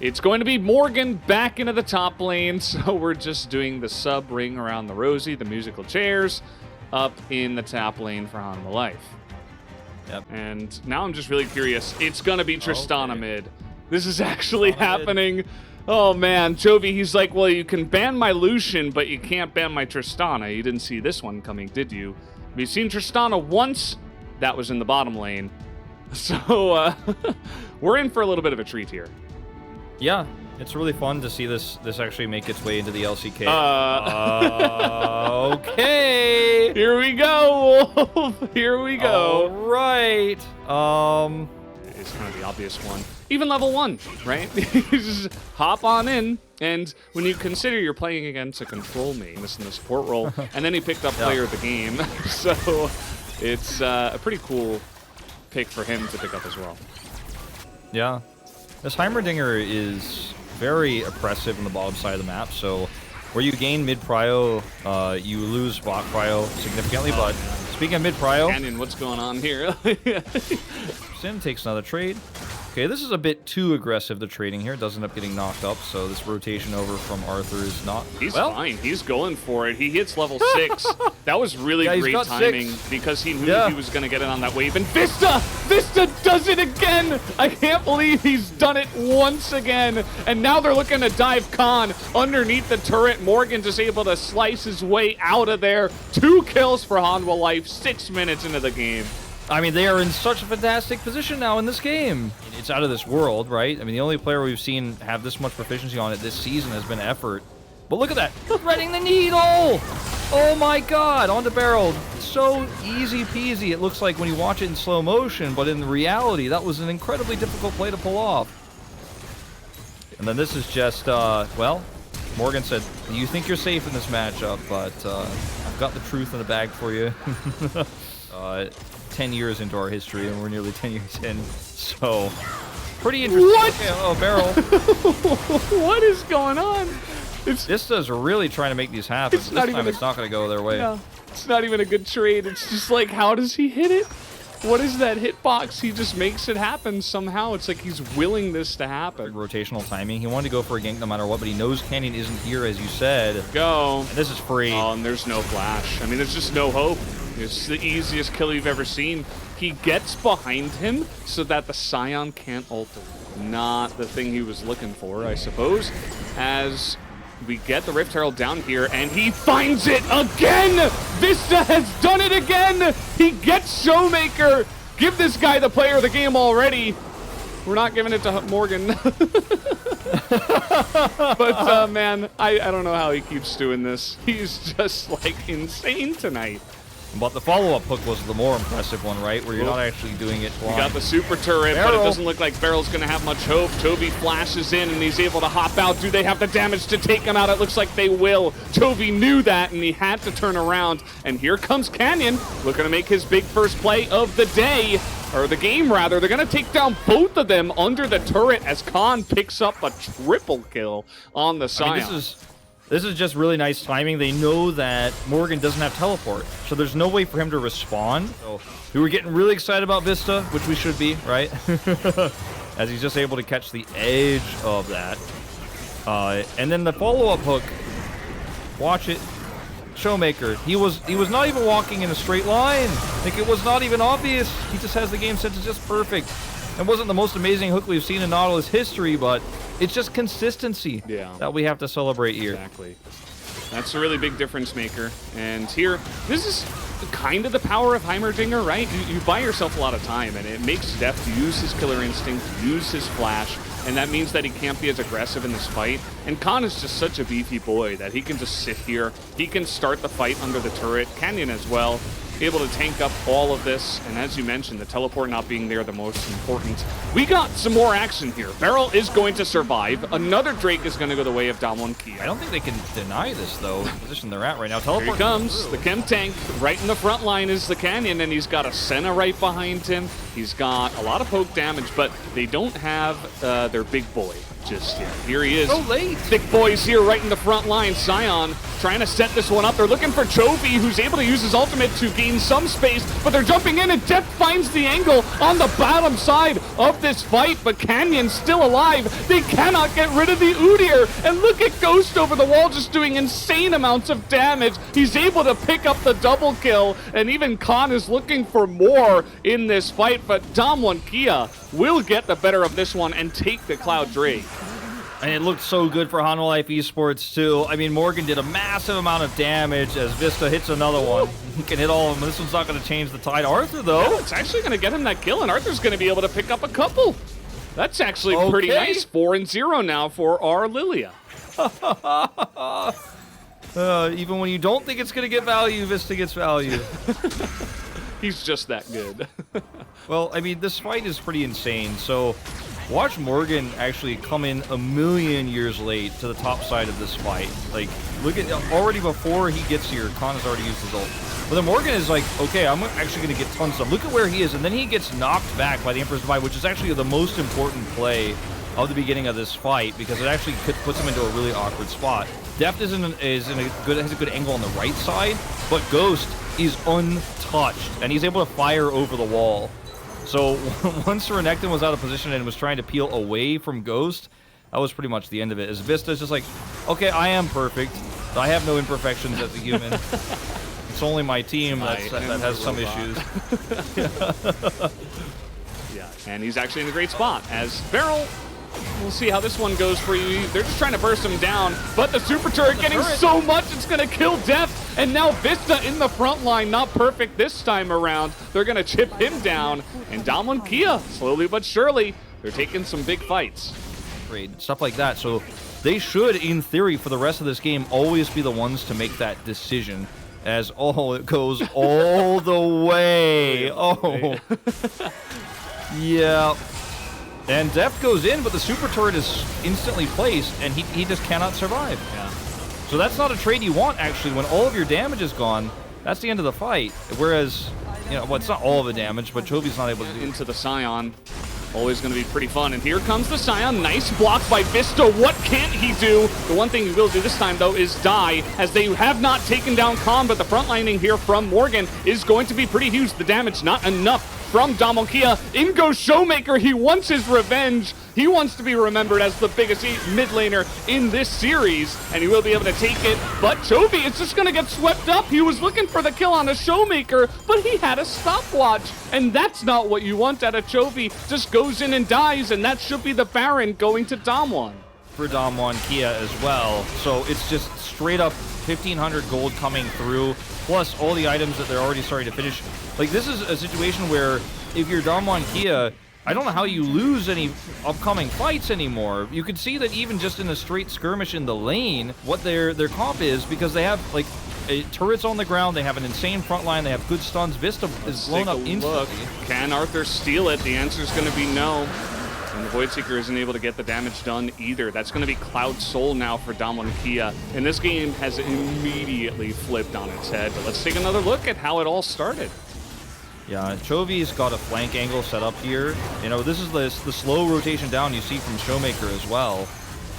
It's going to be Morgan back into the top lane, so we're just doing the sub ring around the Rosie, the musical chairs, up in the top lane for Hanwha Life. Yep. And now I'm just really curious. It's going to be Tristana mid. This is actually happening. Oh, man. Chovy, he's like, well, you can ban my Lucian, but you can't ban my Tristana. You didn't see this one coming, did you? Have you seen Tristana once? That was in the bottom lane. So, we're in for a little bit of a treat here. Yeah, it's really fun to see this actually make its way into the LCK. Okay. Here we go, Wolf. Here we go. All right. It's kind of the obvious one. Even level 1, right? You just hop on in, and when you consider you're playing against a control main, this in the support role, and then he picked up player of the game, so it's a pretty cool pick for him to pick up as well. Yeah. This Heimerdinger is very oppressive in the bottom side of the map, so where you gain mid-prio, you lose bot prio significantly, but speaking of mid-prio... Canyon, what's going on here? Sin takes another trade. Okay, this is a bit too aggressive, the trading here. It does end up getting knocked up, so this rotation over from Arthur is not... He's fine. He's going for it. He hits level 6. That was really great timing because he knew he was going to get it on that wave. And Vista! Vista does it again! I can't believe he's done it once again. And now they're looking to dive Khan underneath the turret. Morgan just able to slice his way out of there. 2 kills for Hanwha Life, 6 minutes into the game. I mean, they are in such a fantastic position now in this game. It's out of this world, right? I mean, the only player we've seen have this much proficiency on it this season has been Effort. But look at that, threading the needle! Oh my god, onto BeryL. So easy peasy, it looks like when you watch it in slow motion, but in reality, that was an incredibly difficult play to pull off. And then this is just, well, Morgan said, you think you're safe in this matchup, but I've got the truth in the bag for you. 10 years into our history, and we're nearly 10 years in, so pretty interesting. What? Okay, oh, BeryL. What is going on? Vista's really trying to make these happen. This time it's not going to go their way. No, it's not even a good trade. It's just like, how does he hit it? What is that hitbox? He just makes it happen somehow. It's like he's willing this to happen. Rotational timing. He wanted to go for a gank no matter what, but he knows Canyon isn't here, as you said. Go. And this is free. Oh, and there's no flash. I mean, there's just no hope. It's the easiest kill you've ever seen. He gets behind him so that the Scion can't ult. Not the thing he was looking for, I suppose. As we get the Rift Herald down here, and he finds it again! Vista has done it again! He gets Showmaker! Give this guy the player of the game already. We're not giving it to Morgan. But, man, I don't know how he keeps doing this. He's just, like, insane tonight. But the follow-up hook was the more impressive one, right? Where you're not actually doing it blind. We got the super turret, but it doesn't look like BeryL's going to have much hope. Chovy flashes in, and he's able to hop out. Do they have the damage to take him out? It looks like they will. Chovy knew that, and he had to turn around. And here comes Canyon, looking to make his big first play of the day. Or the game, rather. They're going to take down both of them under the turret as Khan picks up a triple kill on the Scion. I mean, this is just really nice timing. They know that Morgan doesn't have teleport, so there's no way for him to respond. So we were getting really excited about Vista, which we should be, right? As he's just able to catch the edge of that. And then the follow-up hook. Watch it. Showmaker. He was not even walking in a straight line. Like, it was not even obvious. He just has the game sense. It's just perfect. It wasn't the most amazing hook we've seen in Nautilus history, but it's just consistency that we have to celebrate here. Exactly. That's a really big difference maker. And here, this is kind of the power of Heimerdinger, right? You buy yourself a lot of time, and it makes Deft use his killer instinct, use his flash, and that means that he can't be as aggressive in this fight. And Khan is just such a beefy boy that he can just sit here. He can start the fight under the turret. Canyon as well. Able to tank up all of this, and as you mentioned, the teleport not being there the most important. We got some more action here. BeryL is going to survive. Another Drake is going to go the way of Damwon Kia. I don't think they can deny this, though, the position they're at right now. Teleport. Here he comes, the Chem Tank. Right in the front line is the Canyon, and he's got a Senna right behind him. He's got a lot of poke damage, but they don't have their big boy. just, yeah, here he is. So late. Thick boys here right in the front line. Sion trying to set this one up. They're looking for Chovy, who's able to use his ultimate to gain some space, but they're jumping in, and Deft finds the angle on the bottom side of this fight, but Canyon's still alive. They cannot get rid of the Udyr, and look at Ghost over the wall just doing insane amounts of damage. He's able to pick up the double kill, and even Khan is looking for more in this fight, but DuDu will get the better of this one and take the Cloud Drake. And it looked so good for Hanwha Life Esports, too. I mean, Morgan did a massive amount of damage as Vista hits another one. He can hit all of them. This one's not going to change the tide. Arthur, though. Yeah, it's actually going to get him that kill, and Arthur's going to be able to pick up a couple. That's actually pretty nice. 4-0 now for our Lilia. Even when you don't think it's going to get value, Vista gets value. He's just that good. Well, I mean, this fight is pretty insane. So watch Morgan actually come in a million years late to the top side of this fight. Like, look at already before he gets here, Khan has already used his ult. But then Morgan is like, okay, I'm actually going to get tons of stuff. Look at where he is, and then he gets knocked back by the Emperor's Divide, which is actually the most important play of the beginning of this fight because it actually puts him into a really awkward spot. Deft has a good angle on the right side, but Ghost is untouched, and he's able to fire over the wall. So once Renekton was out of position and was trying to peel away from Ghost, that was pretty much the end of it. As Vista's just like, okay, I am perfect. I have no imperfections as a human. It's only my team that has some issues. Yeah, and he's actually in a great spot as BeryL. We'll see how this one goes for you. They're just trying to burst him down, but the super turret getting so much, it's going to kill Deft. And now Vista in the front line, not perfect this time around. They're going to chip him down. And DuDu, slowly but surely, they're taking some big fights. Stuff like that. So they should, in theory, for the rest of this game, always be the ones to make that decision. As, oh, it goes all the way. Oh. Yeah. And Deft goes in, but the super turret is instantly placed, and he just cannot survive. Yeah. So that's not a trade you want, actually. When all of your damage is gone, that's the end of the fight. Whereas, you know, well, it's not all of the damage, but Chovy's not able to do it. Into the Sion. Always going to be pretty fun. And here comes the Sion. Nice block by Vista. What can't he do? The one thing he will do this time, though, is die, as they have not taken down Khan, but the frontlining here from Morgan is going to be pretty huge. The damage not enough from DuDu. In goes Showmaker. He wants his revenge. He wants to be remembered as the biggest mid laner in this series, and he will be able to take it. But Chovy is just going to get swept up. He was looking for the kill on a Showmaker, but he had a stopwatch, and that's not what you want out of Chovy. Just goes in and dies, and that should be the Baron going to DuDu. For DuDu as well. So it's just straight up 1,500 gold coming through, plus all the items that they're already starting to finish. Like, this is a situation where if you're DuDu, I don't know how you lose any upcoming fights anymore. You can see that even just in a straight skirmish in the lane, what their comp is, because they have, like, turrets on the ground, they have an insane front line, they have good stuns. Vista is blown up instantly. Can Arthur steal it? The answer is going to be no. And the Voidseeker isn't able to get the damage done either. That's going to be Cloud Soul now for DuDu. And this game has immediately flipped on its head. But let's take another look at how it all started. Yeah, Chovy's got a flank angle set up here. You know, this is the slow rotation down you see from Showmaker as well.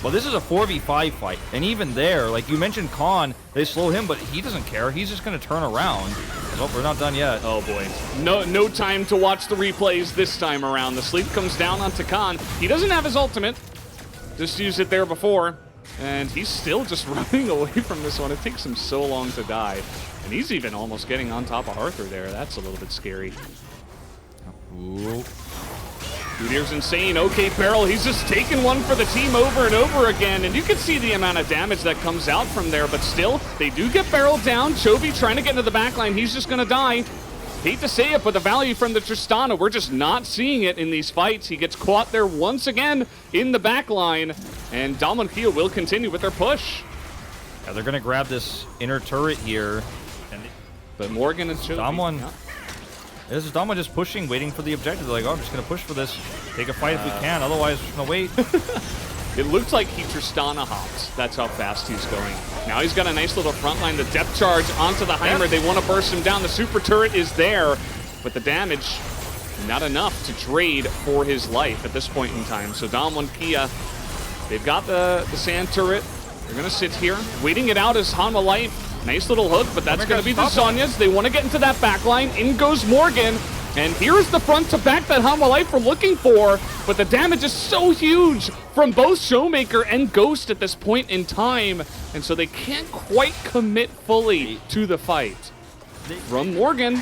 Well, this is a 4v5 fight, and even there, like you mentioned Khan, they slow him, but he doesn't care. He's just going to turn around. Oh, we're not done yet. Oh, boy. No time to watch the replays this time around. The sleep comes down onto Khan. He doesn't have his ultimate. Just used it there before. And he's still just running away from this one. It takes him so long to die. And he's even almost getting on top of Arthur there. That's a little bit scary. Ooh. Udyr's insane. Okay, BeryL, he's just taking one for the team over and over again, and you can see the amount of damage that comes out from there, but still, they do get BeryL down. Chovy trying to get into the backline. He's just going to die. Hate to say it, but the value from the Tristana, we're just not seeing it in these fights. He gets caught there once again in the backline, and DuDu will continue with their push. Yeah, they're going to grab this inner turret here. But Morgan and Chovy... This is DuDu just pushing, waiting for the objective. They're like, oh, I'm just going to push for this. Take a fight if we can. Otherwise, we're just going to wait. It looks like he Tristana hops. That's how fast he's going. Now he's got a nice little front line. The depth charge onto the Heimer. They want to burst him down. The super turret is there. But the damage, not enough to trade for his life at this point in time. So DuDu They've got the sand turret. They're going to sit here, waiting it out as Hanwha Light. Nice little hook, but that's going to be the Zhonya's. They want to get into that back line. In goes Morgan. And here's the front to back that Hanwha Light were looking for. But the damage is so huge from both Showmaker and Ghost at this point in time. And so they can't quite commit fully to the fight. From Morgan.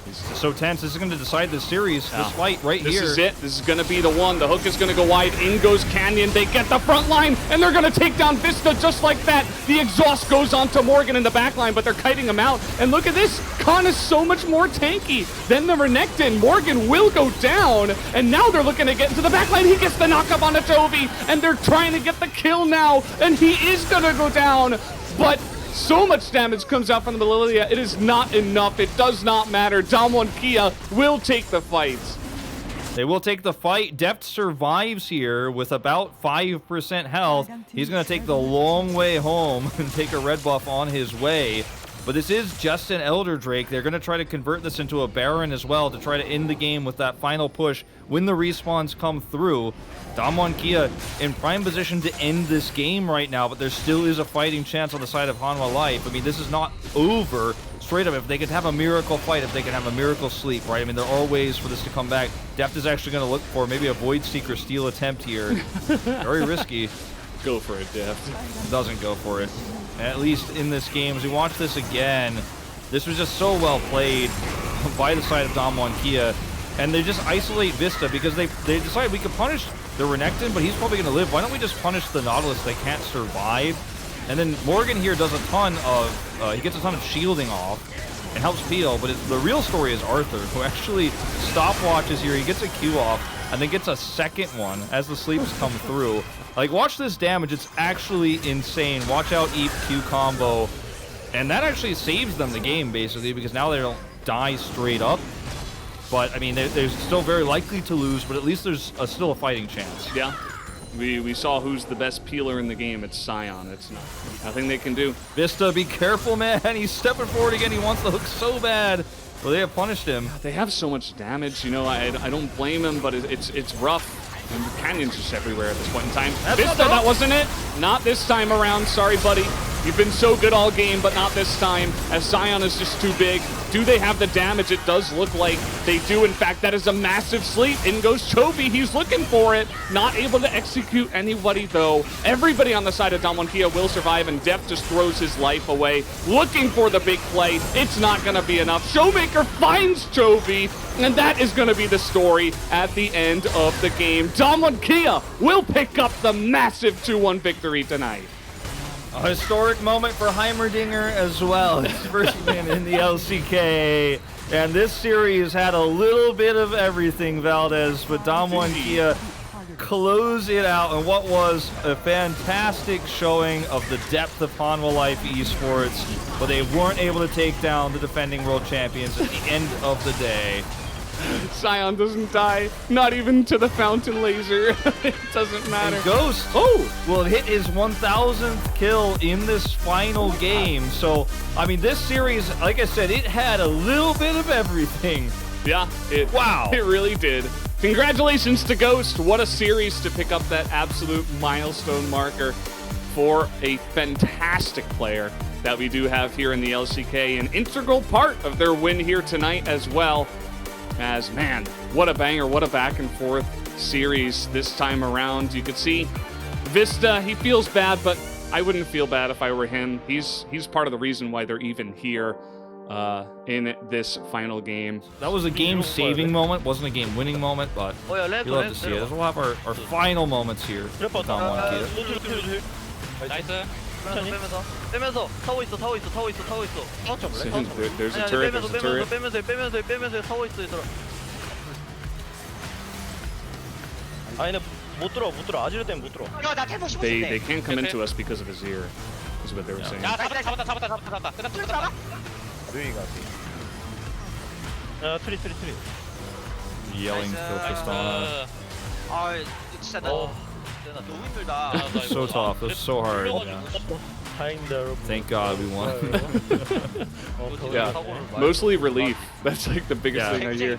It's so tense. This is going to decide this series. This fight right here. This is it. This is going to be the one. The hook is going to go wide. In goes Canyon. They get the front line, and they're going to take down Vista just like that. The exhaust goes onto Morgan in the back line, but they're kiting him out. And look at this. Khan is so much more tanky than the Renekton. Morgan will go down, and now they're looking to get into the back line. He gets the knockup on the Chovy, and they're trying to get the kill now, and he is going to go down. But so much damage comes out from the Lilia. It is not enough. It does not matter. Damwon Kia will take the fight. They will take the fight. Deft survives here with about 5% health. He's going to take the long way home and take a red buff on his way. But this is just an Elder Drake. They're going to try to convert this into a Baron as well to try to end the game with that final push when the respawns come through. Damwon Kia in prime position to end this game right now, but there still is a fighting chance on the side of Hanwha Life. I mean, this is not over. Straight up, if they could have a miracle fight, if they could have a miracle sleep, right? I mean, there are ways for this to come back. Deft is actually going to look for maybe a Void Seeker steal attempt here. Very risky. Go for it, Deft. Doesn't go for it. At least in this game, as we watch this again, this was just so well played by the side of Damwon Kia. And they just isolate Vista because they decide we could punish the Renekton, but he's probably going to live. Why don't we just punish the Nautilus? They can't survive. And then Morgan here does a ton of, he gets a ton of shielding off and helps peel, but the real story is Arthur, who actually stopwatches here. He gets a Q off and then gets a second one as the sleeps come through. Like, watch this damage. It's actually insane. Watch out, Eep Q combo. And that actually saves them the game, basically, because now they don't die straight up. But, I mean, they're still very likely to lose, but at least there's still a fighting chance. Yeah. We saw who's the best peeler in the game. It's Sion. It's nothing they can do. Vista, be careful, man. He's stepping forward again. He wants the hook so bad. Well, they have punished him. They have so much damage. You know, I don't blame him, but it's rough. And the Canyon's just everywhere at this point in time. Vista, that wasn't it. Not this time around. Sorry, buddy. You've been so good all game, but not this time, as Sion is just too big. Do they have the damage? It does look like they do. In fact, that is a massive sleep. In goes Chovy. He's looking for it. Not able to execute anybody, though. Everybody on the side of Damwon Kia will survive, and Deft just throws his life away, looking for the big play. It's not going to be enough. Showmaker finds Chovy, and that is going to be the story at the end of the game. Damwon Kia will pick up the massive 2-1 victory tonight. A historic moment for Heimerdinger as well. His first win in the LCK. And this series had a little bit of everything, Valdez, but Damwon Kia close it out in what was a fantastic showing of the depth of Hanwha Life esports, but they weren't able to take down the defending world champions at the end of the day. Sion doesn't die, not even to the fountain laser. It doesn't matter. And Ghost will hit his 1,000th kill in this final game. So, I mean, this series, like I said, it had a little bit of everything. Yeah, it really did. Congratulations to Ghost. What a series to pick up that absolute milestone marker for a fantastic player that we do have here in the LCK. An integral part of their win here tonight as well. As, man, what a banger, what a back and forth series this time around. You could see Vista, he feels bad, but I wouldn't feel bad if I were him. He's part of the reason why they're even here in this final game. That was a game-saving moment, wasn't a game-winning moment, but we love to see it. We'll have our final moments here. There's a turret, there's a turret. They can't come into us because of his ear, is what they were saying. Yelling focused on so tough, it was so hard. Thank God we won. Yeah, mostly relief. That's like the biggest thing I hear.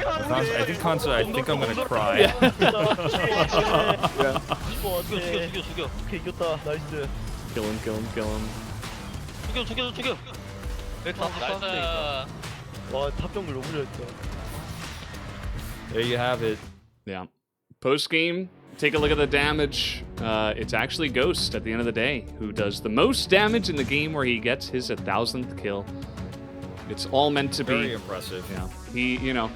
I think Kansa, I think I'm gonna cry. 죽여. 오케이, 이겼다. 나이스. Kill him. 죽여. 나이스. 와, 탑정글 너무 잘했다. There you have it. Yeah. Post game, take a look at the damage. It's actually Ghost at the end of the day who does the most damage in the game, where he gets his 1,000th kill. It's all meant to be. Very impressive. Yeah.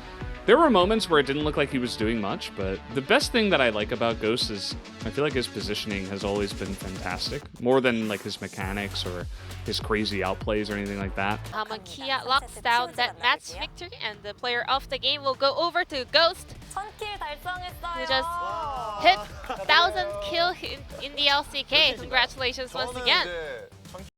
There were moments where it didn't look like he was doing much, but the best thing that I like about Ghost is I feel like his positioning has always been fantastic, more than like his mechanics or his crazy outplays or anything like that. Kia locks down that match victory, and the player of the game will go over to Ghost, who just hit 1,000 kill in the LCK. Congratulations once again.